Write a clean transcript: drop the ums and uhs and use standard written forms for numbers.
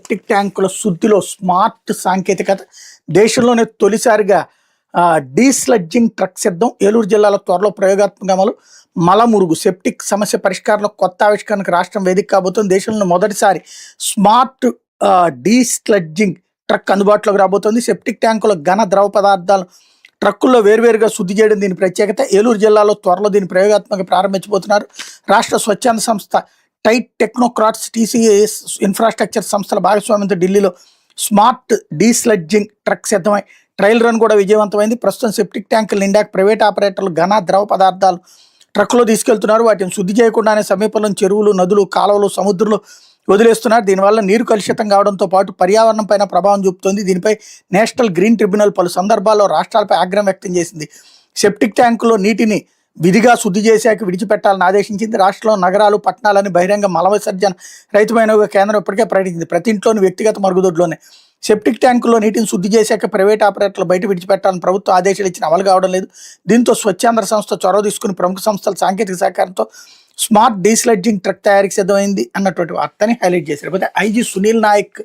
Septic ట్యాంకుల శుద్ధిలో smart సాంకేతికత దేశంలోనే తొలిసారిగా డీస్లడ్జింగ్ ట్రక్ సిద్ధం. ఏలూరు జిల్లాలో త్వరలో ప్రయోగాత్మక అమలు. మలమురుగు సెప్టిక్ సమస్య పరిష్కారంలో కొత్త ఆవిష్కరణకు రాష్ట్రం వేదిక కాబోతుంది. దేశంలో మొదటిసారి స్మార్ట్ డీస్లడ్జింగ్ ట్రక్ అందుబాటులోకి రాబోతోంది. సెప్టిక్ ట్యాంకుల ఘన ద్రవ పదార్థాలు ట్రక్కుల్లో వేర్వేరుగా శుద్ధి చేయడం దీని ప్రత్యేకత. ఏలూరు జిల్లాలో త్వరలో దీని ప్రయోగాత్మక ప్రారంభించబోతున్నారు. రాష్ట్ర స్వచ్ఛంద సంస్థ టైట్ టెక్నోక్రాట్స్ టీసీఎస్ ఇన్ఫ్రాస్ట్రక్చర్ సంస్థల భాగస్వామ్యంతో ఢిల్లీలో స్మార్ట్ డీస్లడ్జింగ్ ట్రక్ సిద్ధమై ట్రయల్ రన్ కూడా విజయవంతమైంది. ప్రస్తుతం సెప్టిక్ ట్యాంకులు నిండాక ప్రైవేట్ ఆపరేటర్లు ఘన ద్రవ పదార్థాలు ట్రక్కులో తీసుకెళ్తున్నారు. వాటిని శుద్ధి చేయకుండానే సమీపంలో చెరువులు, నదులు, కాలువలు, సముద్రంలో వదిలేస్తున్నారు. దీనివల్ల నీరు కలుషితం కావడంతో పాటు పర్యావరణం పైన ప్రభావం చూపుతోంది. దీనిపై నేషనల్ గ్రీన్ ట్రిబ్యునల్ పలు సందర్భాల్లో రాష్ట్రాలపై ఆగ్రహం వ్యక్తం చేసింది. సెప్టిక్ ట్యాంకులో నీటిని విధిగా శుద్ధి చేశాక విడిచిపెట్టాలని ఆదేశించింది. రాష్ట్రంలో నగరాలు, పట్టణాలని బహిరంగ మల విసర్జన రహితమైన కేంద్రం ఇప్పటికే ప్రకటించింది. ప్రతి ఇంట్లోని వ్యక్తిగత మరుగుదొడ్లోనే సెప్టిక్ ట్యాంకుల్లో నీటిని శుద్ధి చేశాక ప్రైవేట్ ఆపరేటర్లు బయట విడిచిపెట్టాలని ప్రభుత్వం ఆదేశాలు ఇచ్చిన అమలు కావడం లేదు. దీంతో స్వచ్ఛంద సంస్థ చొరవ తీసుకుని ప్రముఖ సంస్థల సాంకేతిక సహకారంతో స్మార్ట్ డీస్లడ్జింగ్ ట్రక్ తయారీకి సిద్ధమైంది అన్నటువంటి వార్తని హైలైట్ చేశారు. ఐజీ సునీల్ నాయక్